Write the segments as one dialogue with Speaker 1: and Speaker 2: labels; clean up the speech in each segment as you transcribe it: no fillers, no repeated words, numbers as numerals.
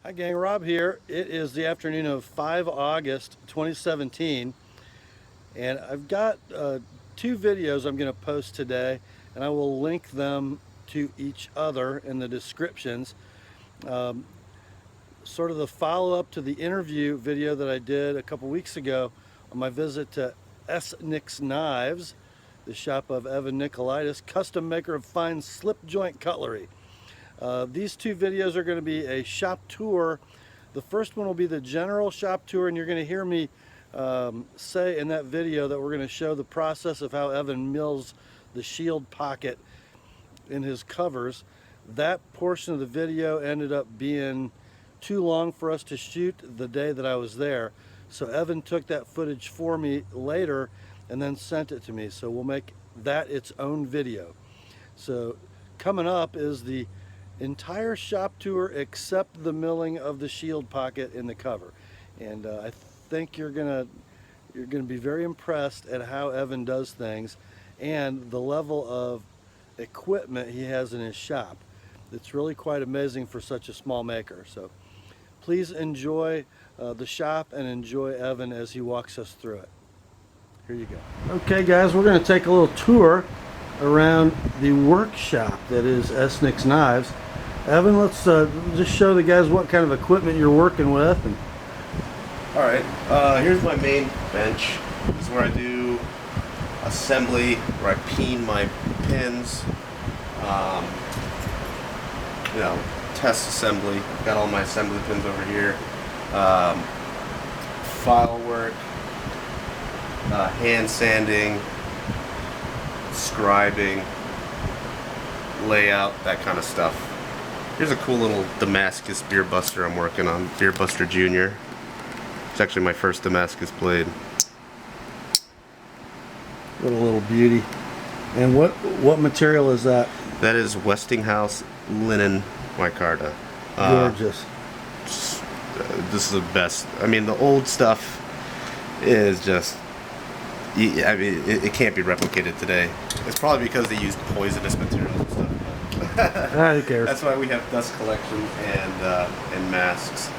Speaker 1: Hi gang, Rob here. It is the afternoon of 5 August 2017 and I've got two videos I'm going to post today, and I will link them to each other in the descriptions. Sort of the follow-up to the interview video that I did a couple weeks ago on my visit to Esnyx Knives, the shop of Evan Nicolaides, custom maker of fine slip-joint cutlery. These two videos are going to be a shop tour. The first one will be the general shop tour, and you're going to hear me say in that video that we're going to show the process of how Evan mills the shield pocket in his covers. That portion of the video ended up being too long for us to shoot the day that I was there, so Evan took that footage for me later and then sent it to me, so we'll make that its own video. So coming up is the entire shop tour except the milling of the shield pocket in the cover, and I think you're gonna be very impressed at how Evan does things and the level of equipment he has in his shop. It's really quite amazing for such a small maker. So please enjoy the shop and enjoy Evan as he walks us through it. Here you go. Okay guys, we're going to take a little tour around the workshop that is Esnyx Knives. Evan, let's just show the guys what kind of equipment you're working with.
Speaker 2: Alright, here's my main bench. This is where I do assembly, where I peen my pins, test assembly. I've got all my assembly pins over here. File work, hand sanding, scribing, layout, that kind of stuff. Here's a cool little Damascus beer buster I'm working on, Beer Buster Jr. It's actually my first Damascus blade.
Speaker 1: Little beauty. And what material is that?
Speaker 2: That is Westinghouse linen micarta.
Speaker 1: Gorgeous.
Speaker 2: This is the best. I mean, the old stuff is just, I mean, it can't be replicated today. It's probably because they use poisonous materials and stuff.
Speaker 1: Who cares?
Speaker 2: That's why we have dust collection and masks.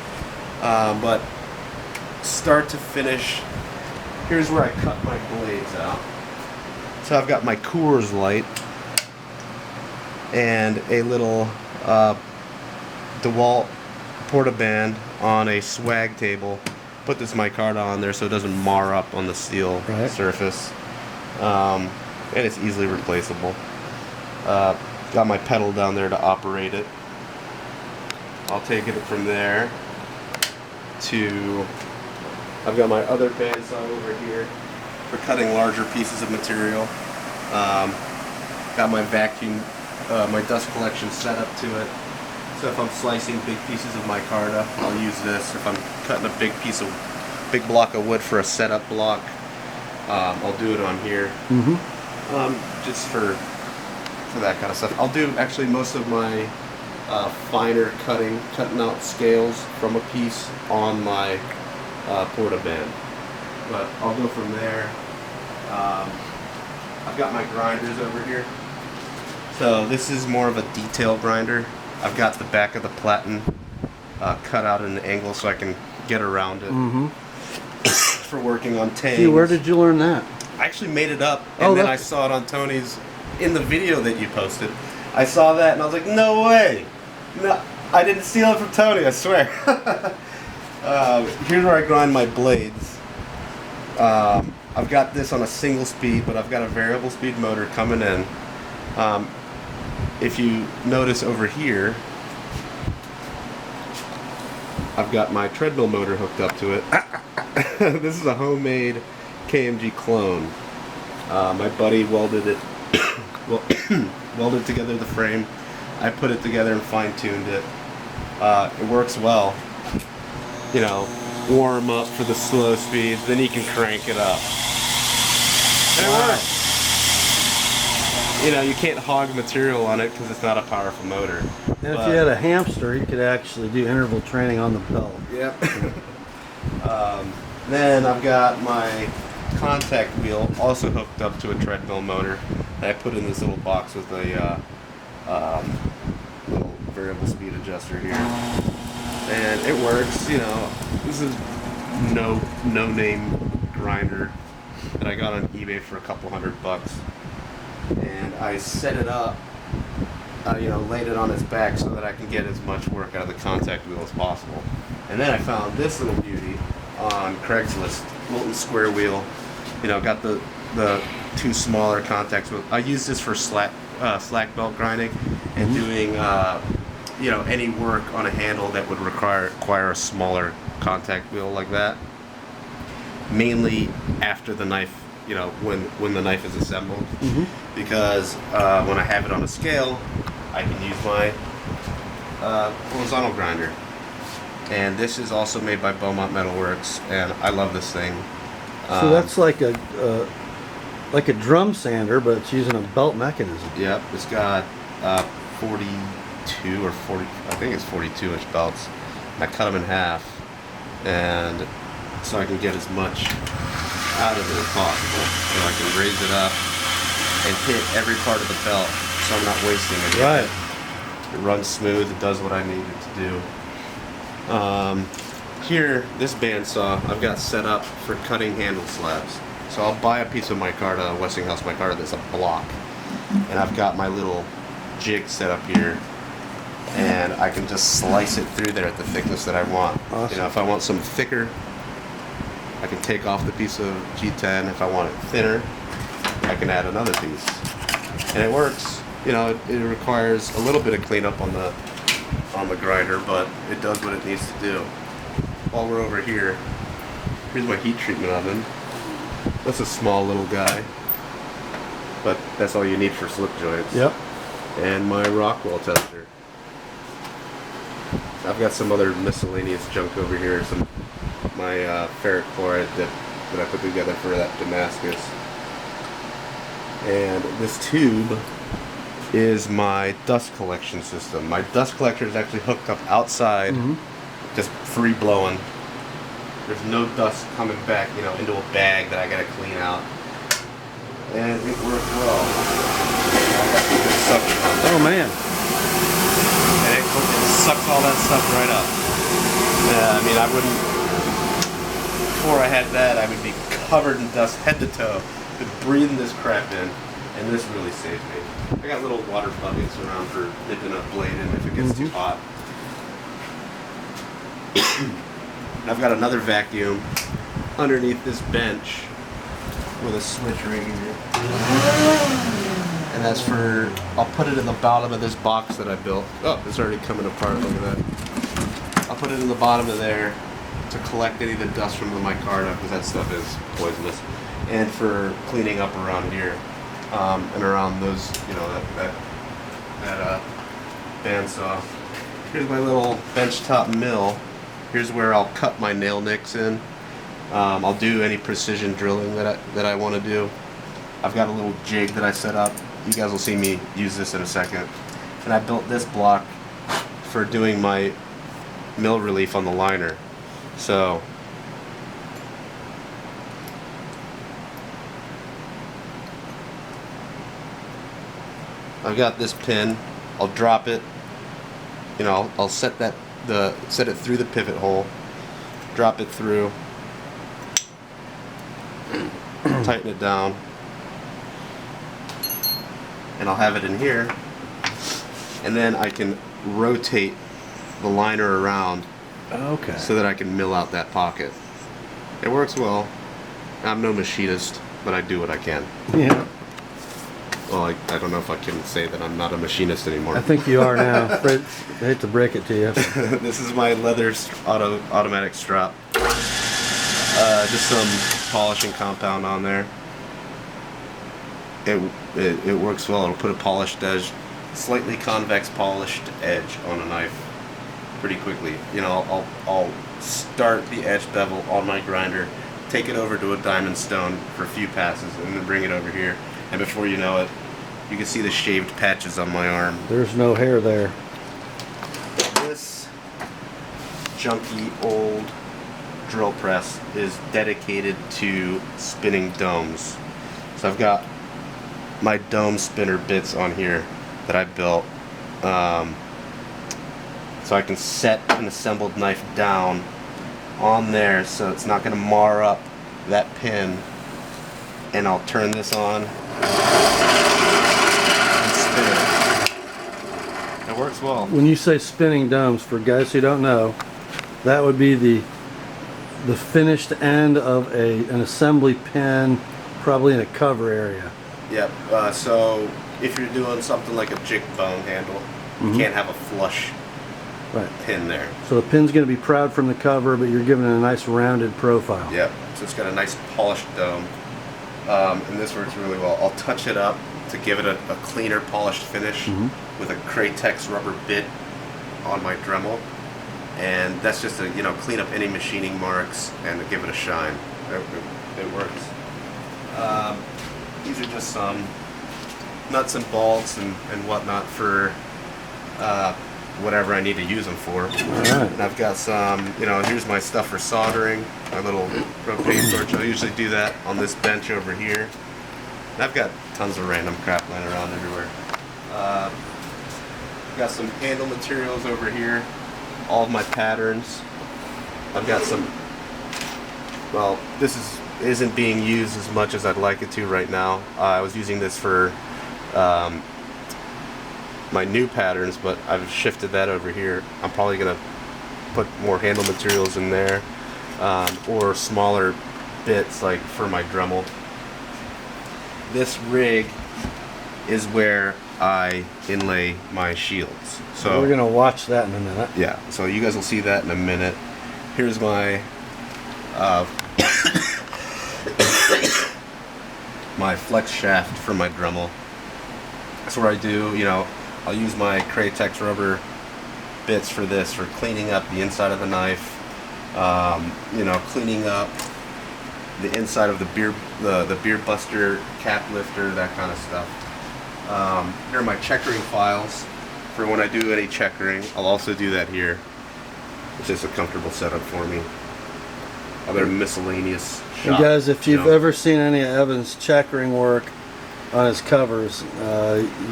Speaker 2: But start to finish, here's where I cut my blades out. So I've got my Coors Light and a little DeWalt Portaband on a swag table. Put this micarta on there so it doesn't mar up on the steel surface, and it's easily replaceable. Got my pedal down there to operate it. I'll take it from there to, I've got my other bandsaw over here for cutting larger pieces of material. Got my vacuum, my dust collection set up to it. So if I'm slicing big pieces of micarta, I'll use this. If I'm cutting a big block of wood for a setup block, I'll do it on here. Just for that kind of stuff. I'll do actually most of my finer cutting out scales from a piece on my Portaband. But I'll go from there. I've got my grinders over here. So this is more of a detail grinder. I've got the back of the platen cut out at an angle so I can get around it for working on tangs.
Speaker 1: Gee, where did you learn that?
Speaker 2: I actually made it up, and then I saw it on Tony's, in the video that you posted. I saw that and I was like, no way! No, I didn't steal it from Tony, I swear. Here's where I grind my blades. I've got this on a single speed, but I've got a variable speed motor coming in. If you notice over here, I've got my treadmill motor hooked up to it. This is a homemade KMG clone. My buddy welded it, welded together the frame. I put it together and fine-tuned it. It works well. You know, warm up for the slow speeds, then you can crank it up. And it works. You know, you can't hog material on it because it's not a powerful motor.
Speaker 1: And if you had a hamster, you could actually do interval training on the belt.
Speaker 2: Yep. Then I've got my contact wheel also hooked up to a treadmill motor that I put in this little box with a little variable speed adjuster here. and it works. You know, this is no name grinder that I got on eBay for a couple $100, and I set it up. You know, laid it on its back so that I can get as much work out of the contact wheel as possible. And then I found this little beauty on Craigslist, molten square wheel. You know, got the two smaller contacts. I use this for slack belt grinding and doing you know, any work on a handle that would require a smaller contact wheel like that. Mainly after the knife, you know, when the knife is assembled, because when I have it on a scale, I can use my horizontal grinder. And this is also made by Beaumont Metalworks, and I love this thing.
Speaker 1: So that's like a drum sander, but it's using a belt mechanism.
Speaker 2: Yep, it's got 42 or 40, I think it's 42-inch belts. I cut them in half, and so I can get as much out of it as possible. So I can raise it up and hit every part of the belt, so I'm not wasting it.
Speaker 1: Right.
Speaker 2: It runs smooth. It does what I need it to do. Here, this bandsaw I've got set up for cutting handle slabs. So I'll buy a piece of micarta, Westinghouse micarta that's a block, and I've got my little jig set up here, and I can just slice it through there at the thickness that I want.
Speaker 1: Awesome.
Speaker 2: You know, if I want some thicker, I can take off the piece of G10. If I want it thinner, I can add another piece, and it works. You know, it requires a little bit of cleanup on the grinder, but it does what it needs to do. While we're over here, here's my heat treatment oven. That's a small little guy, but that's all you need for slip joints.
Speaker 1: Yep.
Speaker 2: And my Rockwell tester. I've got some other miscellaneous junk over here. My ferric chloride that I put together for that Damascus. And this tube is my dust collection system. My dust collector is actually hooked up outside, just free blowing. There's no dust coming back, you know, into a bag that I gotta clean out. And it works well.
Speaker 1: Oh man.
Speaker 2: And it sucks all that stuff right up. I mean, I wouldn't, before I had that, I would be covered in dust head to toe, but breathing this crap in, and this really saved me. I got little water buckets around for dipping a blade in if it gets too hot. I've got another vacuum underneath this bench with a switch right here. And that's for, I'll put it in the bottom of this box that I built. Oh, it's already coming apart, look at that. I'll put it in the bottom of there to collect any of the dust from the micarta, because that stuff is poisonous. And for cleaning up around here, and around those, you know, that bandsaw. Here's my little benchtop mill. Here's where I'll cut my nail nicks in. I'll do any precision drilling that I want to do. I've got a little jig that I set up. You guys will see me use this in a second. And I built this block for doing my mill relief on the liner. So I've got this pin. I'll drop it. You know, I'll set it through the pivot hole. Drop it through. Tighten it down. And I'll have it in here. And then I can rotate the liner around.
Speaker 1: Okay.
Speaker 2: So that I can mill out that pocket. It works well. I'm no machinist, but I do what I can.
Speaker 1: Yeah.
Speaker 2: Well, I don't know if I can say that I'm not a machinist anymore.
Speaker 1: I think you are now. I hate to break it to you.
Speaker 2: This is my leather automatic strap. Just some polishing compound on there. It works well. It'll put a polished edge, slightly convex polished edge on a knife pretty quickly. You know, I'll start the edge bevel on my grinder, take it over to a diamond stone for a few passes, and then bring it over here. And before you know it, you can see the shaved patches on my arm.
Speaker 1: There's no hair there.
Speaker 2: This junky old drill press is dedicated to spinning domes. So I've got my dome spinner bits on here that I built. It's so I can set an assembled knife down on there so it's not going to mar up that pin. And I'll turn this on and spin it. It works well.
Speaker 1: When you say spinning domes, for guys who don't know, that would be the finished end of an assembly pin, probably in a cover area.
Speaker 2: Yep. So if you're doing something like a jig bone handle, you can't have a flush pin there.
Speaker 1: So the pin's going to be proud from the cover, but you're giving it a nice rounded profile.
Speaker 2: Yep. So it's got a nice polished dome. And this works really well. I'll touch it up to give it a cleaner, polished finish with a Kratex rubber bit on my Dremel. And that's just to, you know, clean up any machining marks and to give it a shine. It works. These are just some nuts and bolts and whatnot for whatever I need to use them for. And I've got some, you know, here's my stuff for soldering, my little propane torch. I usually do that on this bench over here. And I've got tons of random crap laying around everywhere. I've got some handle materials over here, all of my patterns. I've got some, well, this isn't being used as much as I'd like it to right now. I was using this for my new patterns, but I've shifted that over here. I'm probably gonna put more handle materials in there, or smaller bits like for my Dremel. This rig is where I inlay my shields. So
Speaker 1: we're gonna watch that in a minute.
Speaker 2: Yeah, so you guys will see that in a minute. Here's my my flex shaft for my Dremel. That's where I do, you know, I'll use my Kratex rubber bits for this, for cleaning up the inside of the knife, you know, cleaning up the inside of the beer buster, cap lifter, that kind of stuff. Here are my checkering files for when I do any checkering. I'll also do that here. It's just a comfortable setup for me. Other miscellaneous shop,
Speaker 1: and guys, if you've ever seen any of Evan's checkering work on his covers,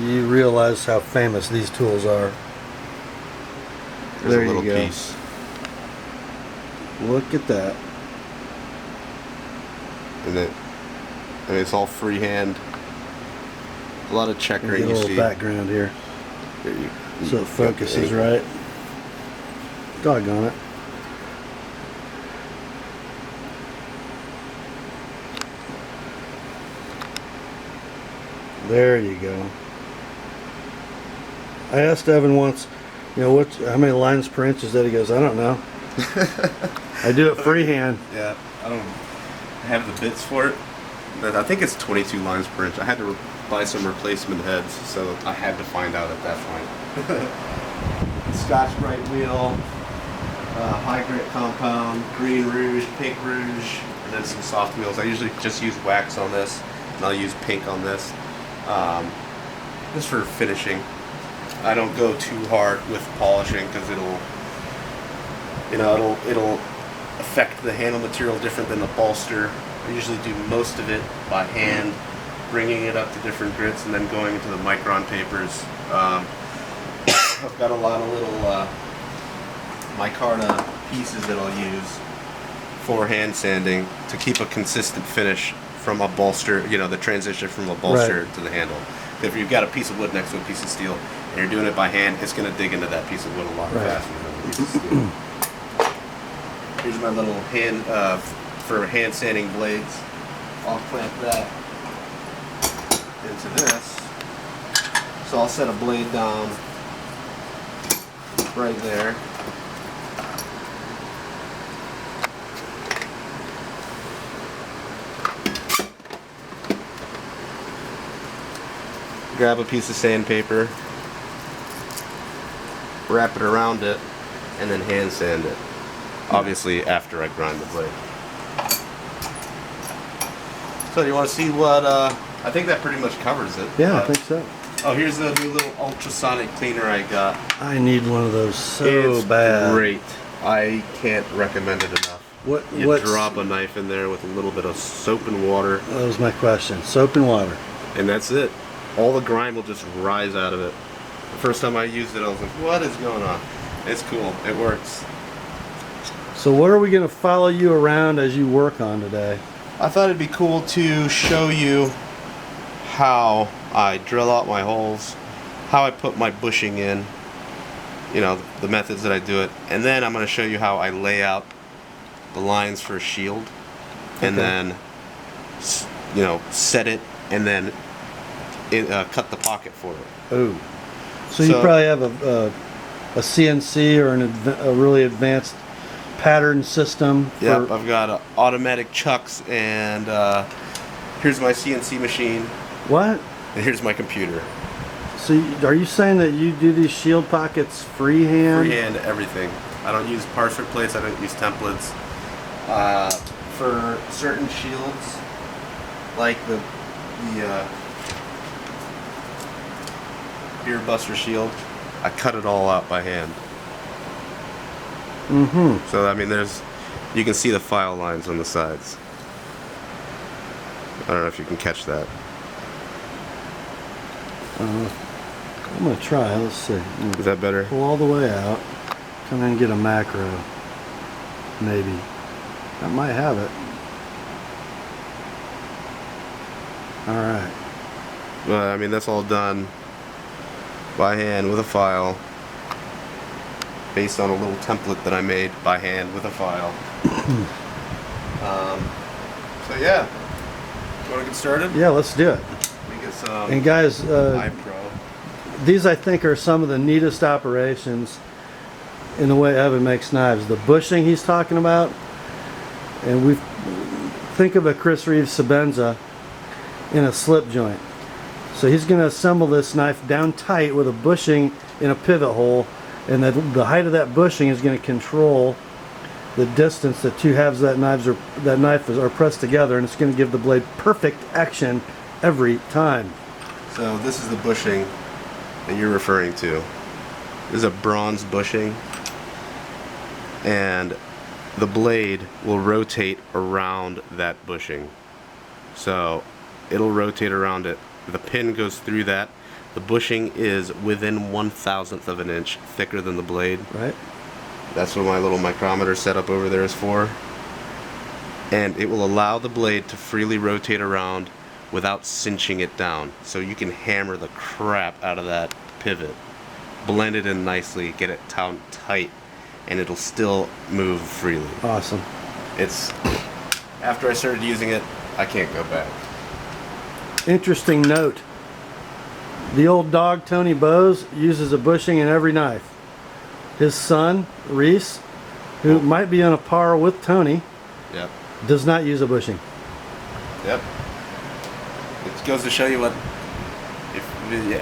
Speaker 1: you realize how famous these tools are.
Speaker 2: There's
Speaker 1: there
Speaker 2: a little
Speaker 1: you go.
Speaker 2: piece.
Speaker 1: Look at that.
Speaker 2: And it's all freehand. A lot of checkering,
Speaker 1: Get a little background here. So it focuses right. Doggone it. There you go. I asked Evan once, you know, how many lines per inch is that? He goes, I don't know. I do it freehand.
Speaker 2: Yeah, I don't have the bits for it, but I think it's 22 lines per inch. I had to buy some replacement heads, so I had to find out at that point. Scotch-Brite wheel, high grit compound, green rouge, pink rouge, and then some soft wheels. I usually just use wax on this, and I'll use pink on this. Just for finishing. I don't go too hard with polishing because it'll affect the handle material different than the bolster. I usually do most of it by hand, bringing it up to different grits and then going into the micron papers. I've got a lot of little micarta pieces that I'll use for hand sanding to keep a consistent finish from a bolster, you know, the transition from a bolster to the handle. If you've got a piece of wood next to a piece of steel and you're doing it by hand, it's going to dig into that piece of wood a lot faster than a piece of steel. Here's my little hand, for hand sanding blades. I'll clamp that into this. So I'll set a blade down right there. Grab a piece of sandpaper, wrap it around it, and then hand sand it. Obviously after I grind the blade. So you want to see what, I think that pretty much covers it.
Speaker 1: Yeah, I think so.
Speaker 2: Oh, here's the new little ultrasonic cleaner I got.
Speaker 1: I need one of those so
Speaker 2: it's
Speaker 1: bad.
Speaker 2: Great. I can't recommend it enough. You drop a knife in there with a little bit of soap and water.
Speaker 1: That was my question. Soap and water.
Speaker 2: And that's it. All the grime will just rise out of it. The first time I used it, I was like, what is going on? It's cool. It works.
Speaker 1: So what are we going to follow you around as you work on today?
Speaker 2: I thought it'd be cool to show you how I drill out my holes, how I put my bushing in, you know, the methods that I do it, and then I'm going to show you how I lay out the lines for a shield, and then, you know, set it, and then cut the pocket for it.
Speaker 1: Oh, so you probably have a CNC or a really advanced pattern system.
Speaker 2: Yep, I've got automatic chucks, and here's my CNC machine.
Speaker 1: What?
Speaker 2: And here's my computer.
Speaker 1: So are you saying that you do these shield pockets freehand?
Speaker 2: Freehand everything. I don't use parser plates. I don't use templates. For certain shields, like the Beer Buster shield, I cut it all out by hand. So I mean, you can see the file lines on the sides. I don't know if you can catch that.
Speaker 1: I'm gonna try. Let's see.
Speaker 2: Is that better?
Speaker 1: Pull all the way out. Come in and get a macro. Maybe. That might have it. All right.
Speaker 2: Well, I mean, that's all done by hand with a file, based on a little template that I made by hand with a file. So yeah, you want to get started?
Speaker 1: Yeah, let's do it.
Speaker 2: We get some.
Speaker 1: And guys,
Speaker 2: iPro.
Speaker 1: these I think are some of the neatest operations in the way Evan makes knives. The bushing he's talking about, and we think of a Chris Reeves Sebenza in a slip joint. So he's going to assemble this knife down tight with a bushing in a pivot hole, and the height of that bushing is going to control the distance the two halves of that knife are pressed together, and it's going to give the blade perfect action every time.
Speaker 2: So this is the bushing that you're referring to. This is a bronze bushing, and the blade will rotate around that bushing. So it'll rotate around it. The pin goes through that. The bushing is within 1/1000th of an inch thicker than the blade.
Speaker 1: Right.
Speaker 2: That's what my little micrometer setup over there is for. And it will allow the blade to freely rotate around without cinching it down. So you can hammer the crap out of that pivot, blend it in nicely, get it down tight, and it'll still move freely.
Speaker 1: Awesome.
Speaker 2: It's, after I started using it, I can't go back.
Speaker 1: Interesting note. The old dog Tony Bowes uses a bushing in every knife. His son, Reese, who might be on a par with Tony,
Speaker 2: Yep.
Speaker 1: does not use a bushing.
Speaker 2: Yep. It goes to show you what,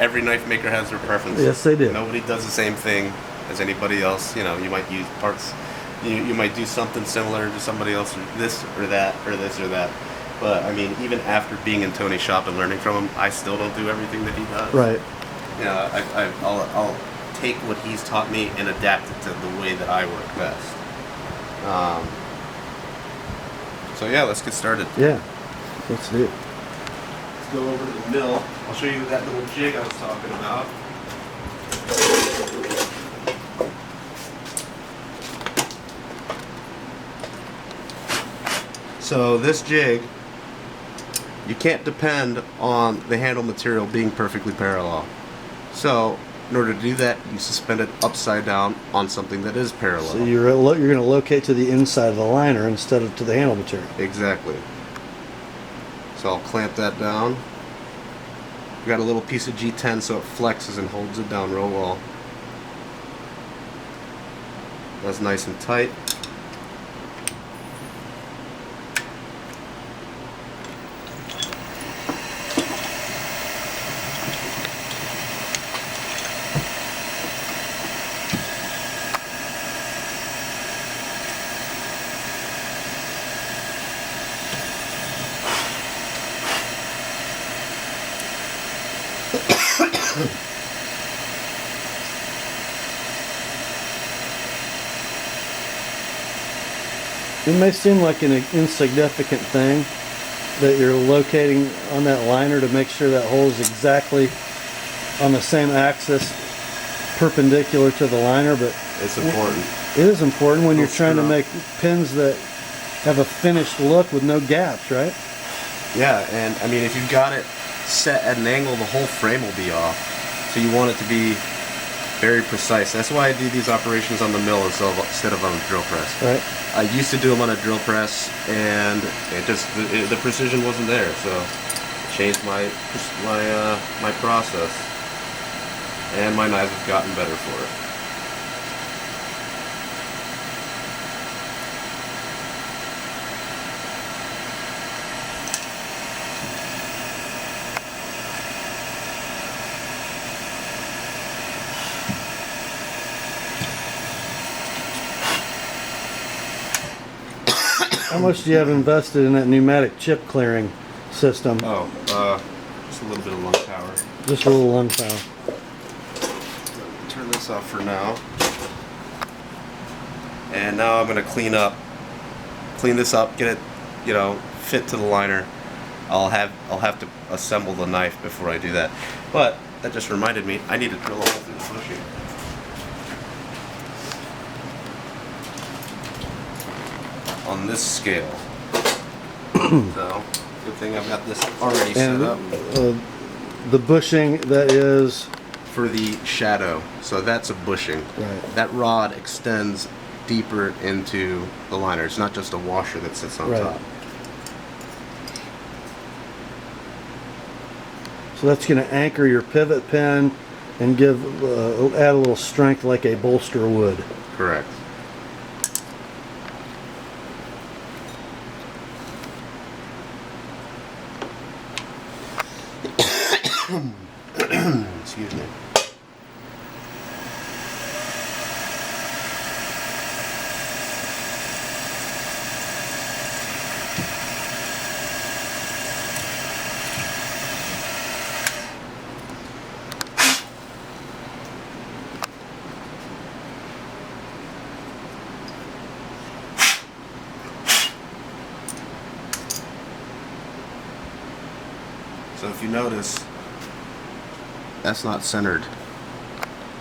Speaker 2: every knife maker has their preference.
Speaker 1: Yes, they do.
Speaker 2: Nobody does the same thing as anybody else. You know, you might use parts, you might do something similar to somebody else, or this or that, or this or that. But I mean, even after being in Tony's shop and learning from him, I still don't do everything that he does.
Speaker 1: Right.
Speaker 2: You know, I'll take what he's taught me and adapt it to the way that I work best. So yeah, let's get started.
Speaker 1: Yeah. Let's do it.
Speaker 2: Let's go over to the mill. I'll show you that little jig I was talking about. So this jig, you can't depend on the handle material being perfectly parallel. So in order to do that, you suspend it upside down on something that is parallel.
Speaker 1: So you're going to locate to the inside of the liner instead of to the handle material.
Speaker 2: Exactly. So I'll clamp that down. We got a little piece of G10 so it flexes and holds it down real well. That's nice and tight.
Speaker 1: It may seem like an insignificant thing that you're locating on that liner to make sure that hole is exactly on the same axis perpendicular to the liner, but
Speaker 2: It's important.
Speaker 1: It is important when you're trying to
Speaker 2: screw up.
Speaker 1: make pins that have a finished look with no gaps, right?
Speaker 2: Yeah, and I mean, if you've got it set at an angle, the whole frame will be off. So you want it to be very precise. That's why I do these operations on the mill instead of on a drill press.
Speaker 1: Right.
Speaker 2: I used to do them on a drill press, and the precision wasn't there. So I changed my process, and my knives have gotten better for it.
Speaker 1: How much do you have invested in that pneumatic chip clearing system?
Speaker 2: Oh, just a little bit of lung power.
Speaker 1: Just a little lung power.
Speaker 2: Turn this off for now. And now I'm gonna clean this up, get it, fit to the liner. I'll have to assemble the knife before I do that. But that just reminded me, I need to drill a hole through the bushing. On this scale. So, good thing I've got this already set up.
Speaker 1: The bushing that is
Speaker 2: For the shadow. So that's a bushing.
Speaker 1: Right.
Speaker 2: That rod extends deeper into the liner. It's not just a washer that sits on
Speaker 1: Right.
Speaker 2: top.
Speaker 1: So that's going to anchor your pivot pin and add a little strength like a bolster would.
Speaker 2: Correct. Excuse me. So if you notice, that's not centered,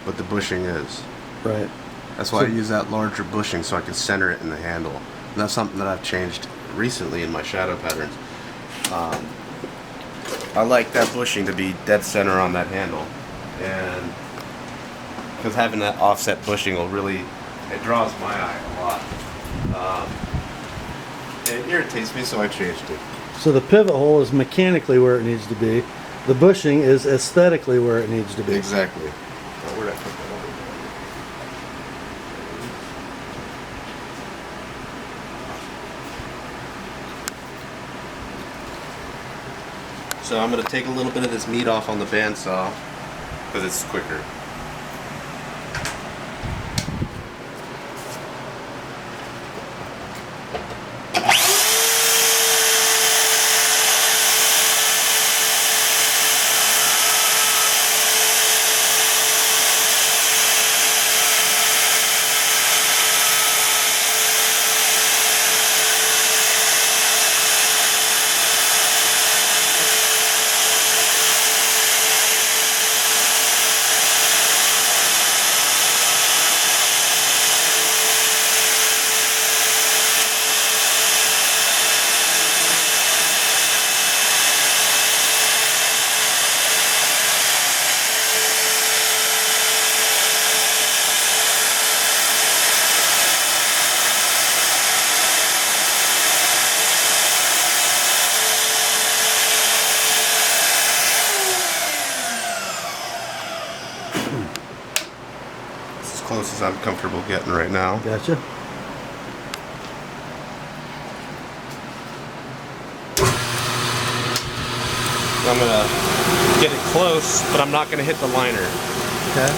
Speaker 2: but the bushing is.
Speaker 1: Right.
Speaker 2: That's why I use that larger bushing, so I can center it in the handle. And that's something that I've changed recently in my shadow patterns. I like that bushing to be dead center on that handle, and because having that offset bushing it draws my eye a lot. It irritates me, so I changed it.
Speaker 1: So the pivot hole is mechanically where it needs to be. The bushing is aesthetically where it needs to be.
Speaker 2: Exactly. Oh, where'd I put that over? So I'm going to take a little bit of this meat off on the bandsaw because it's quicker. Close as I'm comfortable getting right now.
Speaker 1: Gotcha.
Speaker 2: I'm gonna get it close, but I'm not gonna hit the liner.
Speaker 1: Okay.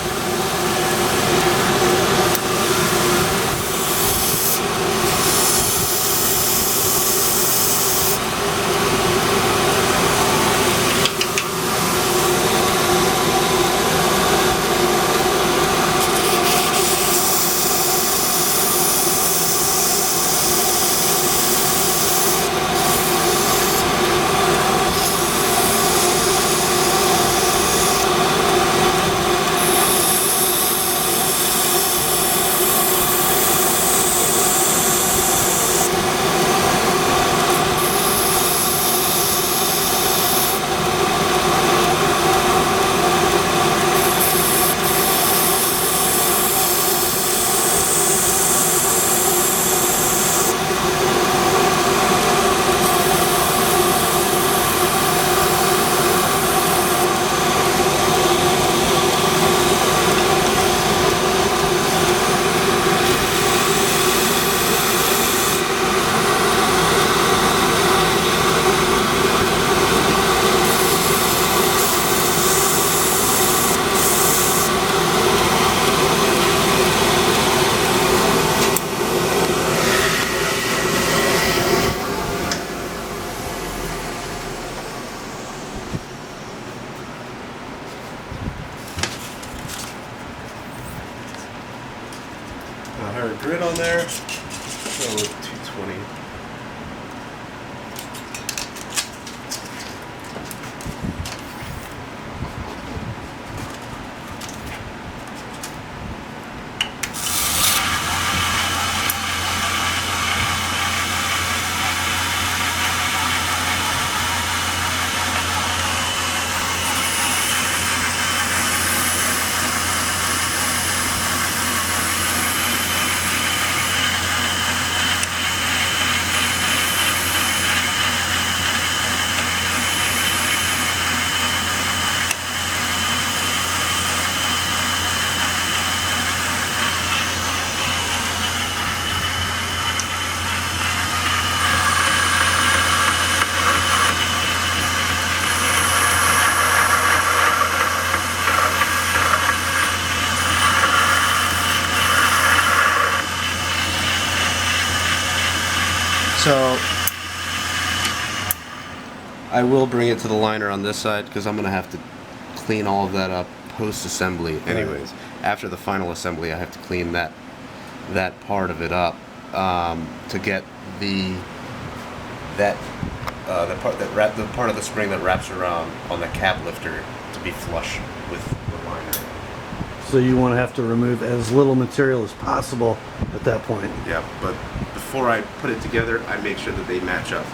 Speaker 2: higher grit on there. Go with 220. So I will bring it to the liner on this side because I'm going to have to clean all of that up post-assembly anyways. Right. After the final assembly, I have to clean that part of it up to get the part of the spring that wraps around on the cap lifter to be flush with the liner.
Speaker 1: So you want to have to remove as little material as possible at that point.
Speaker 2: Yeah, but before I put it together, I make sure that they match up.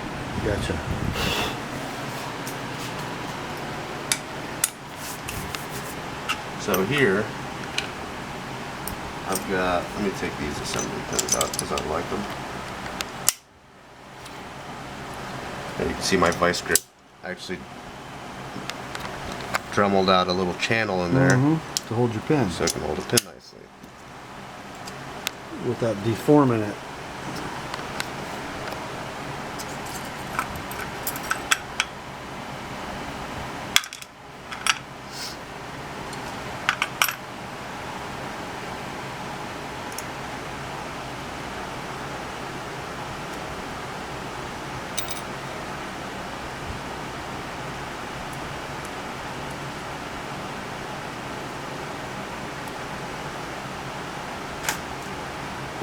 Speaker 1: Gotcha.
Speaker 2: So here, I've got, let me take these assembly pins out because I like them. And you can see my vice grip. I actually dremelled out a little channel in there.
Speaker 1: To hold your pin.
Speaker 2: So I can hold a pin nicely.
Speaker 1: Without deforming it.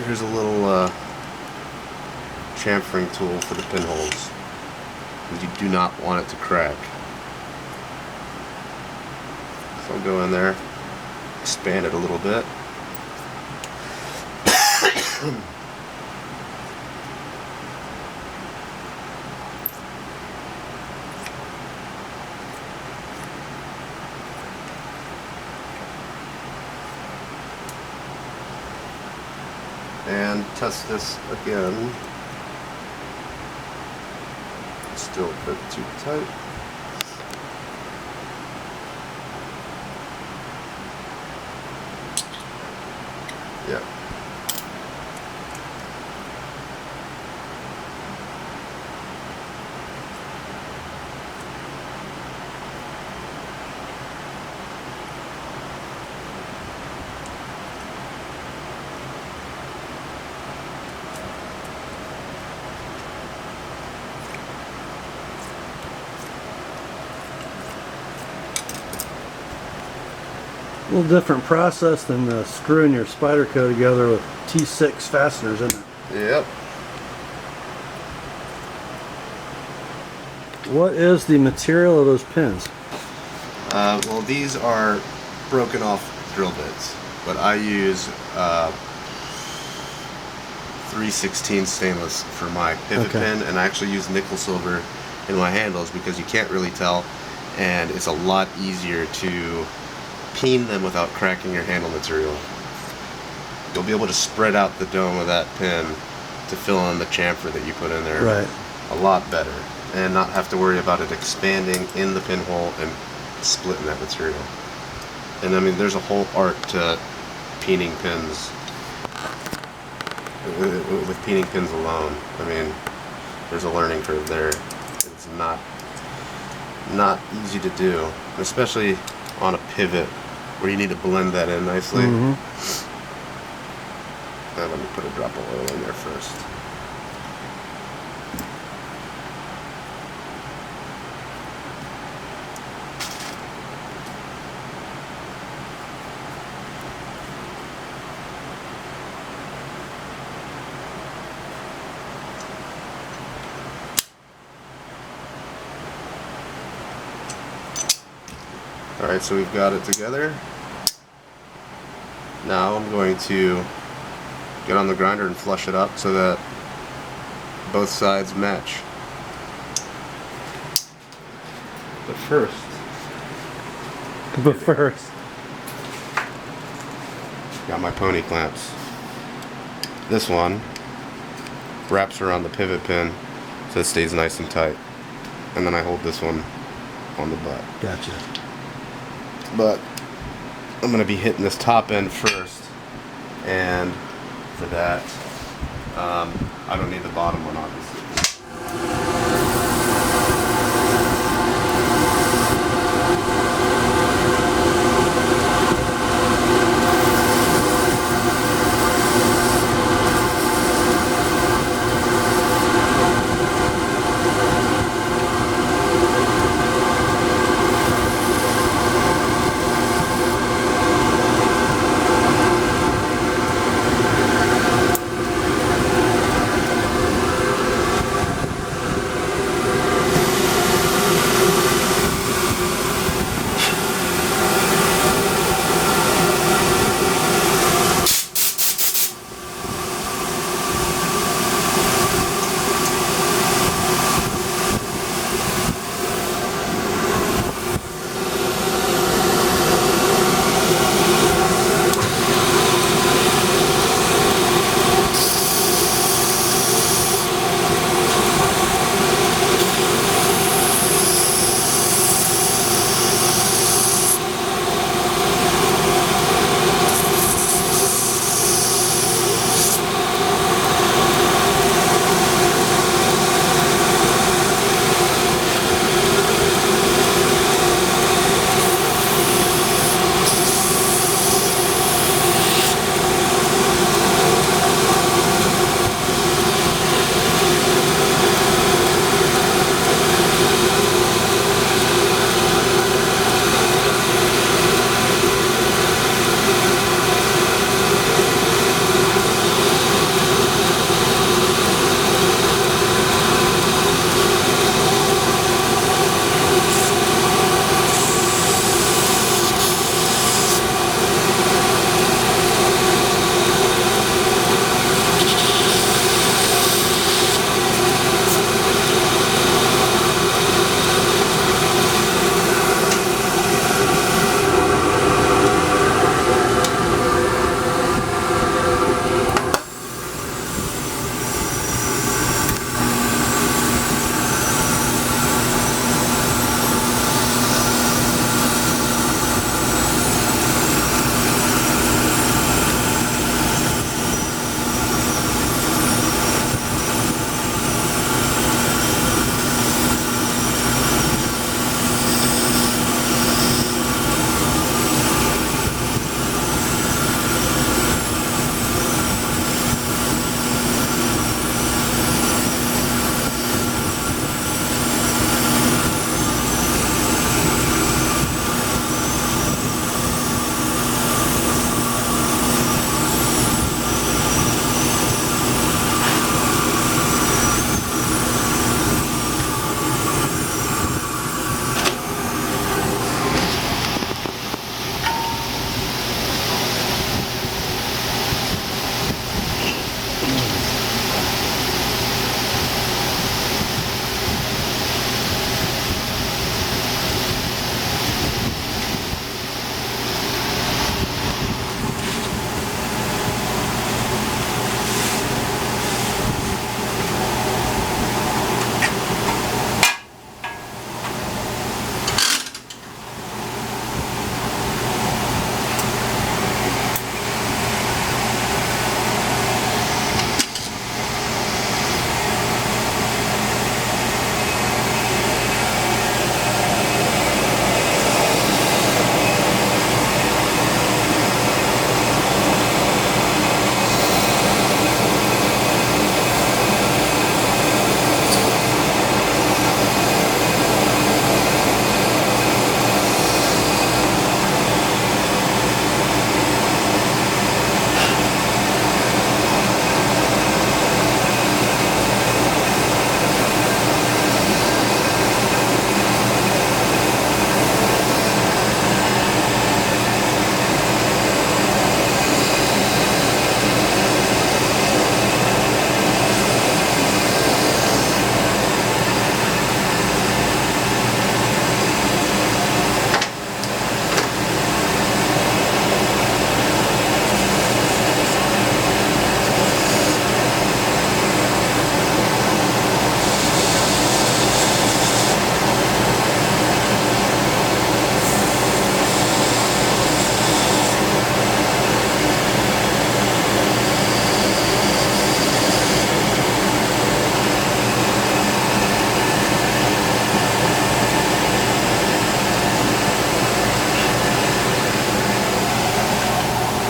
Speaker 2: Here's a little chamfering tool for the pinholes, because you do not want it to crack. So I'll go in there, expand it a little bit. And test this again. Still a bit too tight. Yeah.
Speaker 1: A little different process than screwing your Spyderco together with T6 fasteners, isn't it?
Speaker 2: Yep.
Speaker 1: What is the material of those pins?
Speaker 2: Well, these are broken off drill bits, but I use 3/16 stainless for my pivot pin, and I actually use nickel silver in my handles because you can't really tell, and it's a lot easier to peen them without cracking your handle material. You'll be able to spread out the dome of that pin to fill in the chamfer that you put in there a lot better, and not have to worry about it expanding in the pinhole and splitting that material. And I mean, there's a whole art to peening pins. With peening pins alone, I mean, there's a learning curve there. It's not easy to do, especially on a pivot where you need to blend that in nicely. Let me put a drop of oil in there first. Alright, so we've got it together. Now I'm going to get on the grinder and flush it up so that both sides match. But first, got my pony clamps. This one wraps around the pivot pin so it stays nice and tight. And then I hold this one on the butt.
Speaker 1: Gotcha.
Speaker 2: But I'm going to be hitting this top end first. And for that, I don't need the bottom one, obviously.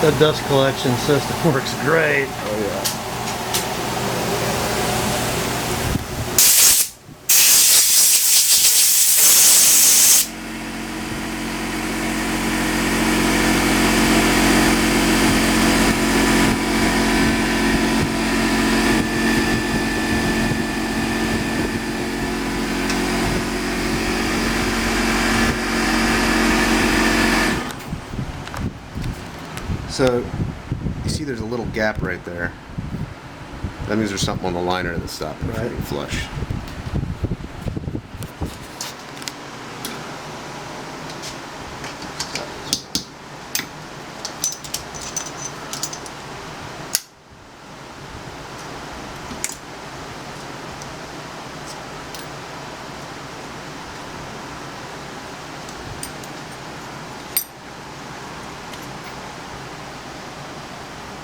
Speaker 1: That dust collection system works great.
Speaker 2: Oh yeah. So, you see there's a little gap right there. That means there's something on the liner that's stopping it from being flush.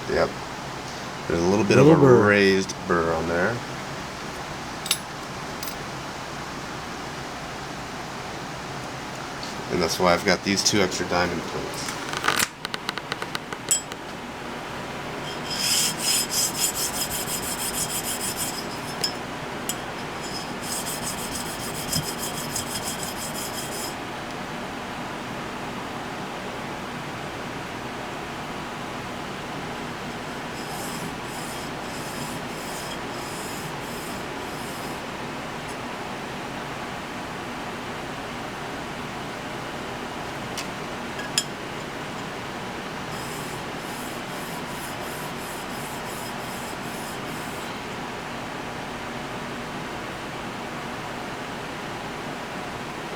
Speaker 2: Yep. There's a little bit of a raised burr on there. And that's why I've got these 2 extra diamond plates.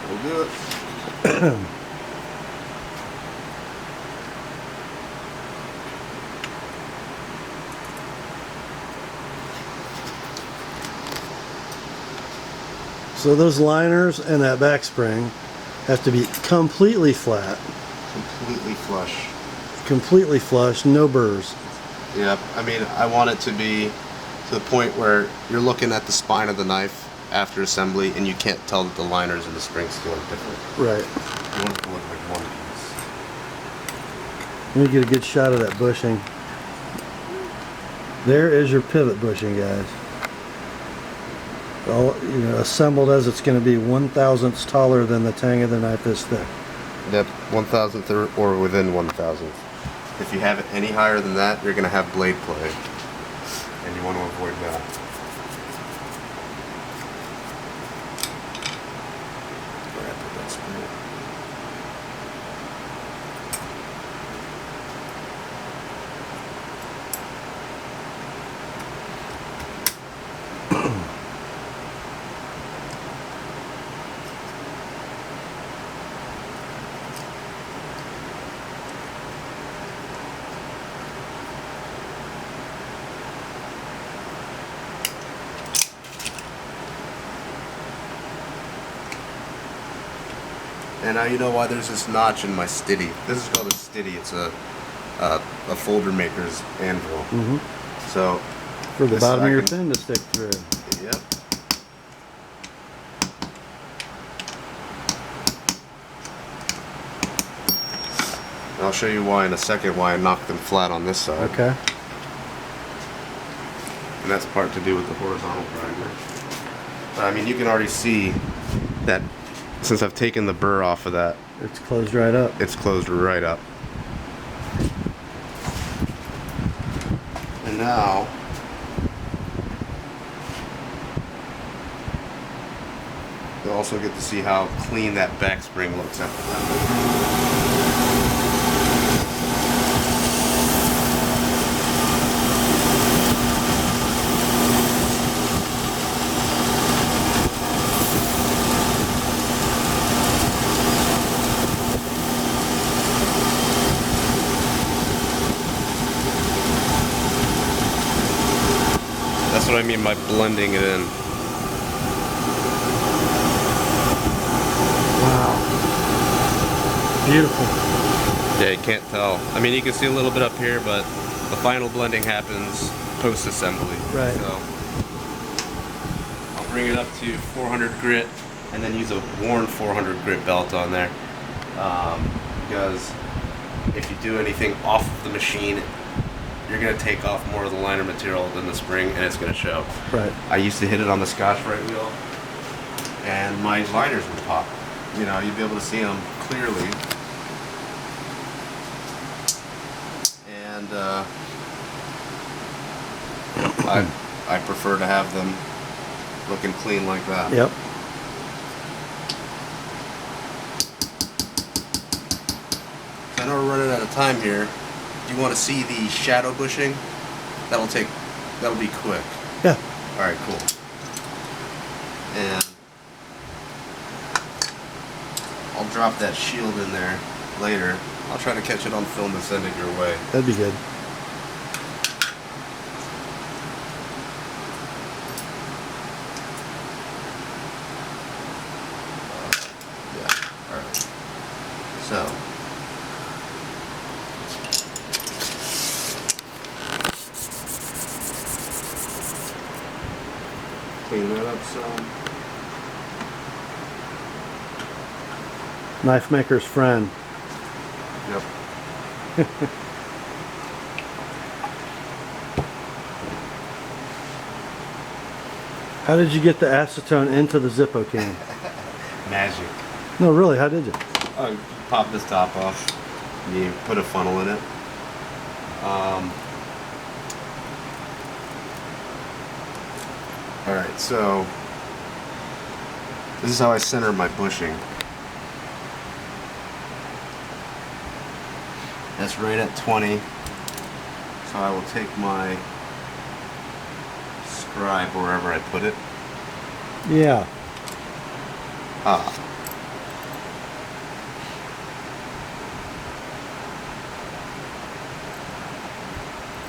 Speaker 2: We'll do it.
Speaker 1: So those liners and that back spring have to be completely flat.
Speaker 2: Completely flush.
Speaker 1: Completely flush, no burrs.
Speaker 2: Yep. I mean, I want it to be to the point where you're looking at the spine of the knife after assembly and you can't tell that the liners and the springs still look different.
Speaker 1: Right.
Speaker 2: You want it to look like one piece.
Speaker 1: Let me get a good shot of that bushing. There is your pivot bushing, guys. All, you know, assembled as it's going to be 1/1000ths taller than the tang of the knife this thick.
Speaker 2: Yep, 1/1000th or within 1/1000th. If you have it any higher than that, you're going to have blade play, and you want to avoid that. Where I put that spring. And now you know why there's this notch in my stitty. This is called a stitty. It's a folder maker's anvil.
Speaker 1: Mm-hmm.
Speaker 2: So
Speaker 1: for the bottom of your pin to stick through.
Speaker 2: Yep. And I'll show you why in a second why I knocked them flat on this side.
Speaker 1: Okay.
Speaker 2: And that's part to do with the horizontal grinder. But I mean, you can already see that since I've taken the burr off of that,
Speaker 1: it's closed right up.
Speaker 2: It's closed right up. And now you'll also get to see how clean that back spring looks after that. That's what I mean by blending it in.
Speaker 1: Wow. Beautiful.
Speaker 2: Yeah, you can't tell. I mean, you can see a little bit up here, but the final blending happens post-assembly.
Speaker 1: Right.
Speaker 2: So I'll bring it up to 400 grit and then use a worn 400 grit belt on there because if you do anything off of the machine, you're going to take off more of the liner material than the spring, and it's going to show.
Speaker 1: Right.
Speaker 2: I used to hit it on the Scotch-Brite wheel, and my liners would pop. You know, you'd be able to see them clearly. And I prefer to have them looking clean like that.
Speaker 1: Yep.
Speaker 2: I know we're running out of time here. Do you want to see the shadow bushing? That'll be quick.
Speaker 1: Yeah.
Speaker 2: Alright, cool. And I'll drop that shield in there later. I'll try to catch it on film and send it your way.
Speaker 1: That'd be good.
Speaker 2: Yeah, alright. So, clean that up some.
Speaker 1: Knife maker's friend.
Speaker 2: Yep.
Speaker 1: How did you get the acetone into the Zippo can?
Speaker 2: Magic.
Speaker 1: No, really, how did you?
Speaker 2: Oh, you pop this top off. You put a funnel in it. Alright, so this is how I center my bushing. That's right at 20. So I will take my scribe wherever I put it.
Speaker 1: Yeah.
Speaker 2: Ah.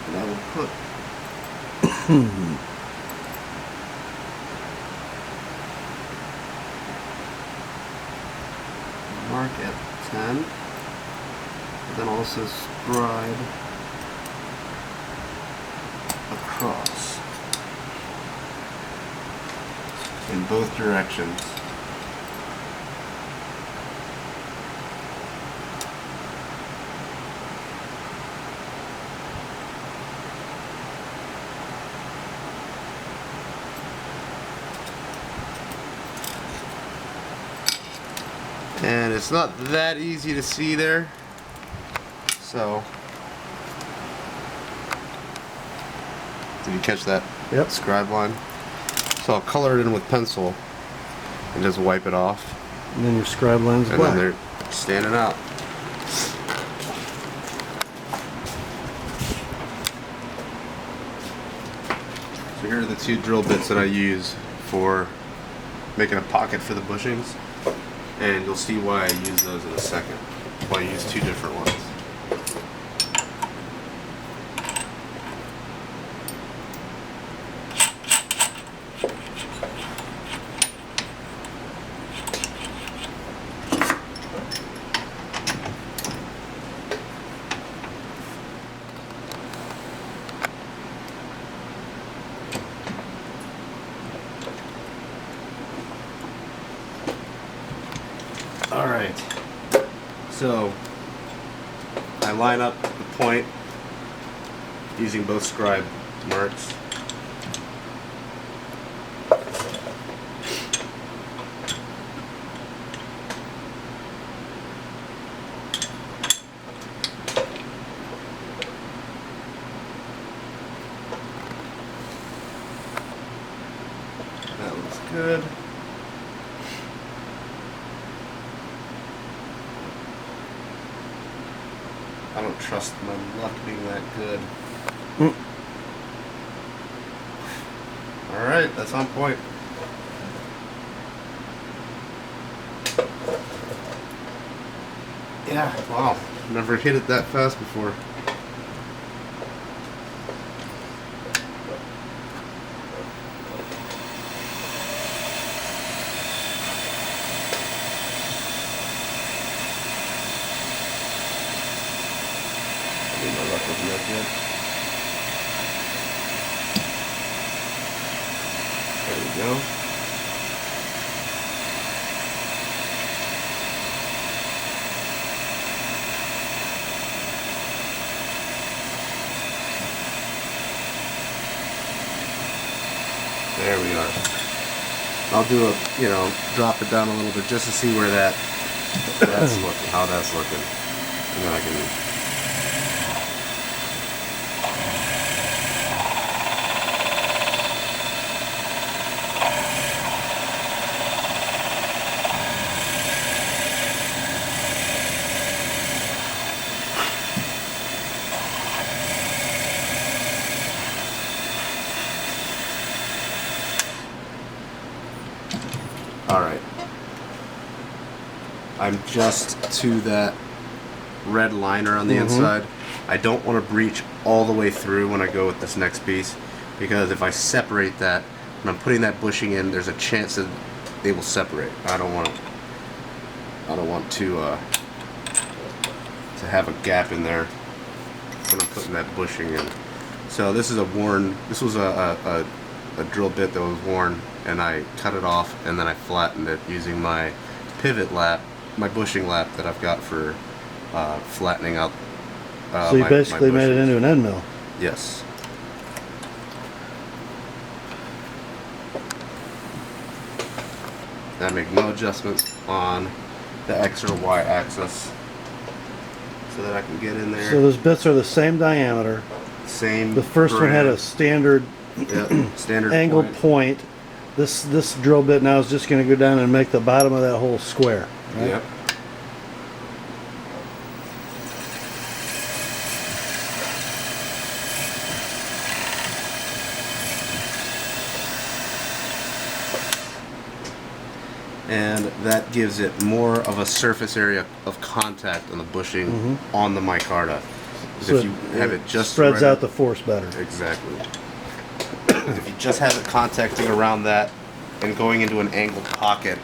Speaker 2: And I will put mark at 10. But then also scribe across in both directions. And it's not that easy to see there, so did you catch that?
Speaker 1: Yep.
Speaker 2: Scribe line? So I'll color it in with pencil and just wipe it off,
Speaker 1: And then your scribe line's
Speaker 2: and
Speaker 1: black.
Speaker 2: then they're standing out. So here are the two drill bits that I use for making a pocket for the bushings, and you'll see why I use those in a second. Why I use two different ones. Alright, so I line up the point using both scribe marks. That looks good. I don't trust my luck being that good. Alright, that's on point. Yeah, wow. Never hit it that fast before. My luck wasn't that good. There we go. There we are. I'll do a, drop it down a little bit just to see where that's looking, how that's looking. And then I can... Alright. I'm just to that red liner on the inside. I don't want to breach all the way through when I go with this next piece, because if I separate that, when I'm putting that bushing in, there's a chance that they will separate. I don't want to have a gap in there when I'm putting that bushing in. So this is this was a drill bit that was worn, and I cut it off and then I flattened it using my pivot lap, my bushing lap that I've got for flattening out.
Speaker 1: So you basically made it into an end mill.
Speaker 2: Yes. I make no adjustments on the X or Y axis so that I can get in there.
Speaker 1: So those bits are the same diameter.
Speaker 2: Same.
Speaker 1: The first one had a standard,
Speaker 2: standard
Speaker 1: angle point. This drill bit now is just going to go down and make the bottom of that whole square. Right?
Speaker 2: Yep. And that gives it more of a surface area of contact on the bushing on the micarta.
Speaker 1: So
Speaker 2: if you have it just
Speaker 1: spreads out the force better.
Speaker 2: Exactly. If you just have it contacting around that and going into an angled pocket,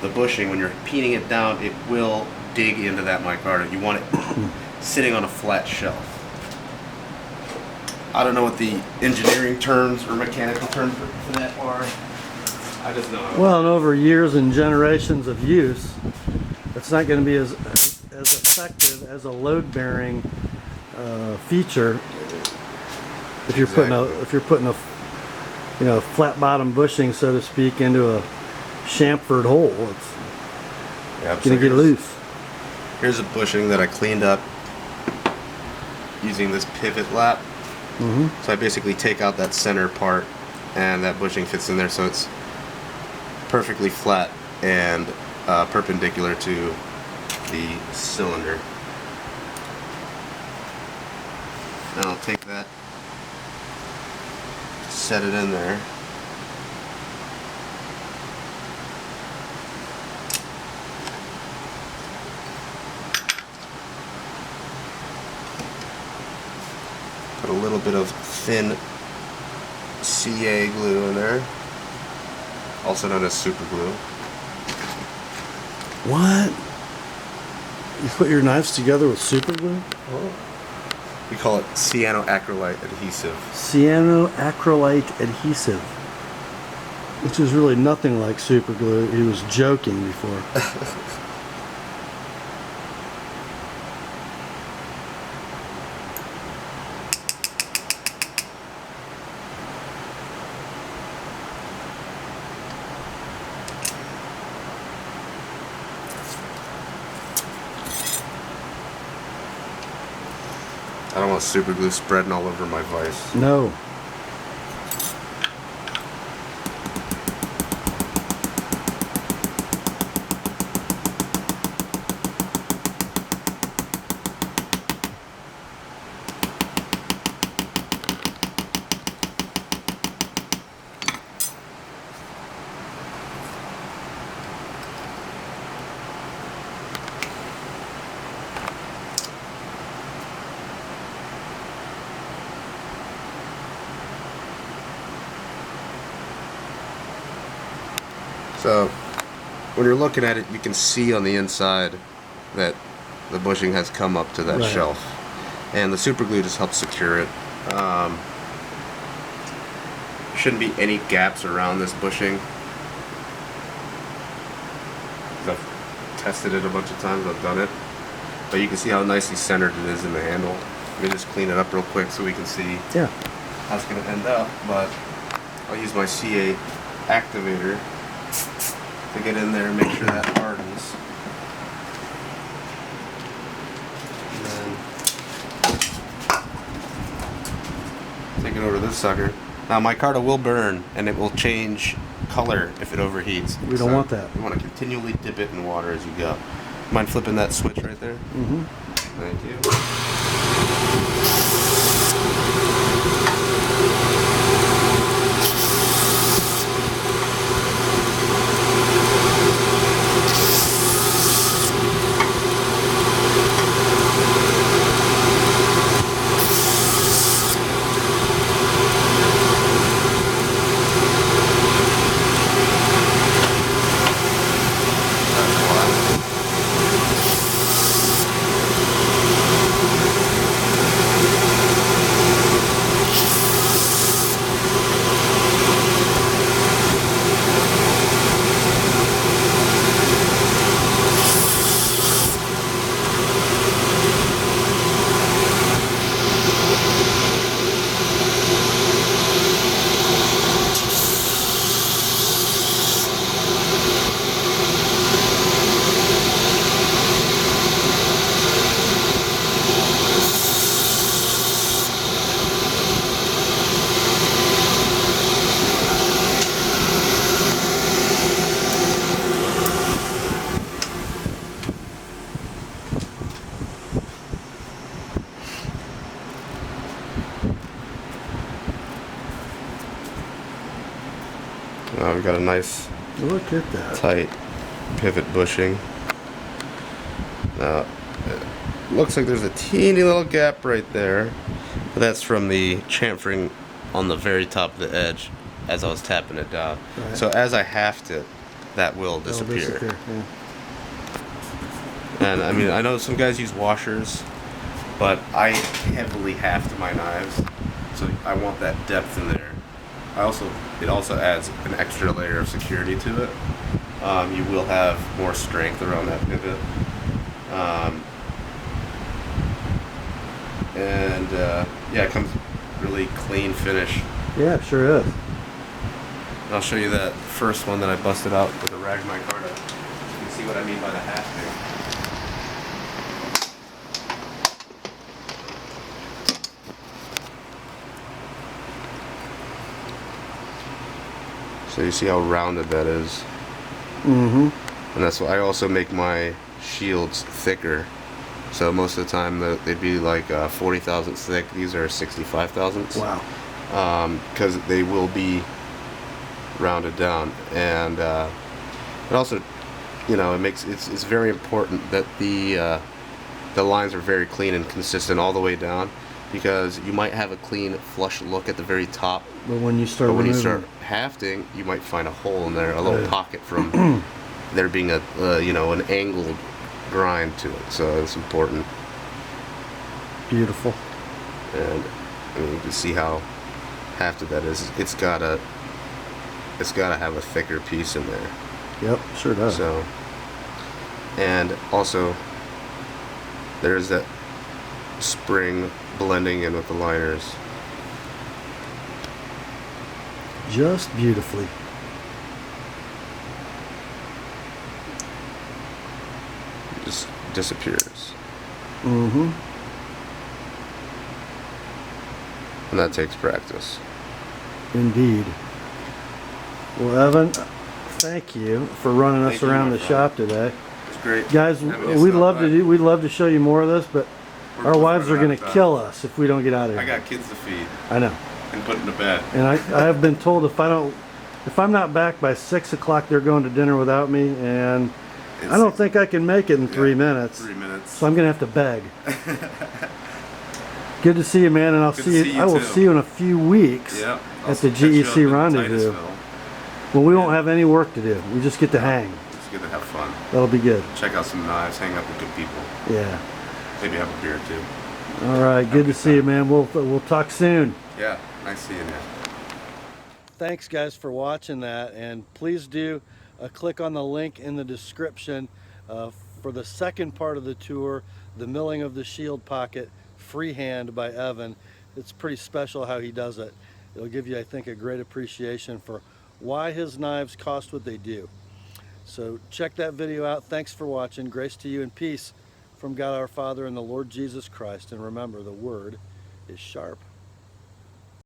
Speaker 2: the bushing, when you're peening it down, it will dig into that micarta. You want it sitting on a flat shelf. I don't know what the engineering terms or mechanical terms for that are. I just know.
Speaker 1: Well, and over years and generations of use, it's not going to be as effective as a load-bearing feature if you're putting a flat bottom bushing, so to speak, into a chamfered hole. It's going to get loose.
Speaker 2: Here's a bushing that I cleaned up using this pivot lap. So I basically take out that center part, and that bushing fits in there, so it's perfectly flat and perpendicular to the cylinder. Then I'll take that, set it in there. Put a little bit of thin CA glue in there, also known as super glue.
Speaker 1: What? You put your knives together with super glue?
Speaker 2: Oh. We call it cyanoacrylate adhesive.
Speaker 1: Cyanoacrylate adhesive. Which is really nothing like super glue. He was joking before.
Speaker 2: I don't want super glue spreading all over my vise.
Speaker 1: No.
Speaker 2: So when you're looking at it, you can see on the inside that the bushing has come up to that shelf, and the super glue just helps secure it. There shouldn't be any gaps around this bushing. I've tested it a bunch of times, I've done it, but you can see how nicely centered it is in the handle. Let me just clean it up real quick so we can see how it's going to end up. But I'll use my C8 activator to get in there and make sure that hardens. And then take it over to this sucker. Now micarta will burn and it will change color if it overheats.
Speaker 1: We don't want that.
Speaker 2: You want to continually dip it in water as you go. Mind flipping that switch right there?
Speaker 1: Mm-hmm.
Speaker 2: Thank you. We've got a nice
Speaker 1: Look at that.
Speaker 2: tight pivot bushing. Now, it looks like there's a teeny little gap right there, but that's from the chamfering on the very top of the edge as I was tapping it down.
Speaker 1: Right.
Speaker 2: So as I haft it, that will disappear.
Speaker 1: Yeah.
Speaker 2: And I mean, I know some guys use washers, but I heavily haft my knives, so I want that depth in there. It also adds an extra layer of security to it. You will have more strength around that pivot. Yeah, it comes really clean finish.
Speaker 1: Yeah, it sure is.
Speaker 2: And I'll show you that first one that I busted out with a rag micarta. You can see what I mean by the hafting. So you see how rounded that is.
Speaker 1: Mm-hmm.
Speaker 2: And that's why I also make my shields thicker. So most of the time they'd be like 40 thousandths thick. These are 65 thousandths.
Speaker 1: Wow.
Speaker 2: Because they will be rounded down, and it also, you know, it's very important that the lines are very clean and consistent all the way down, because you might have a clean flush look at the very top,
Speaker 1: But when you start
Speaker 2: hafting, you might find a hole in there, a little pocket from there being a an angled grind to it. So it's important.
Speaker 1: Beautiful.
Speaker 2: And I mean, you can see how hafted that is. It's gotta have a thicker piece in there.
Speaker 1: Yep, sure does.
Speaker 2: So, and also there's that spring blending in with the liners.
Speaker 1: Just beautifully.
Speaker 2: It just disappears.
Speaker 1: Mm-hmm.
Speaker 2: And that takes practice.
Speaker 1: Indeed. Well, Evan, thank you for running us around the shop today.
Speaker 2: It's great.
Speaker 1: Guys, we'd love to show you more of this, but our wives are going to kill us if we don't get out of here.
Speaker 2: I got kids to feed.
Speaker 1: I know.
Speaker 2: And put to bed.
Speaker 1: And I have been told if I'm not back by 6 o'clock, they're going to dinner without me, and I don't think I can make it in 3 minutes.
Speaker 2: 3 minutes.
Speaker 1: So I'm going to have to beg. Good to see you, man, and I will see you in a few weeks at the GEC rendezvous. Well, we won't have any work to do. We just get to hang.
Speaker 2: Just get to have fun.
Speaker 1: That'll be good.
Speaker 2: Check out some knives, hang out with good people.
Speaker 1: Yeah.
Speaker 2: Maybe have a beer or two.
Speaker 1: All right, good to see you, man. We'll talk soon.
Speaker 2: Yeah, nice seeing you.
Speaker 1: Thanks, guys, for watching that, and please do click on the link in the description for the second part of the tour, the milling of the shield pocket freehand by Evan. It's pretty special how he does it. It'll give you, I think, a great appreciation for why his knives cost what they do. So check that video out. Thanks for watching. Grace to you and peace from God our Father and the Lord Jesus Christ. And remember, the word is sharp.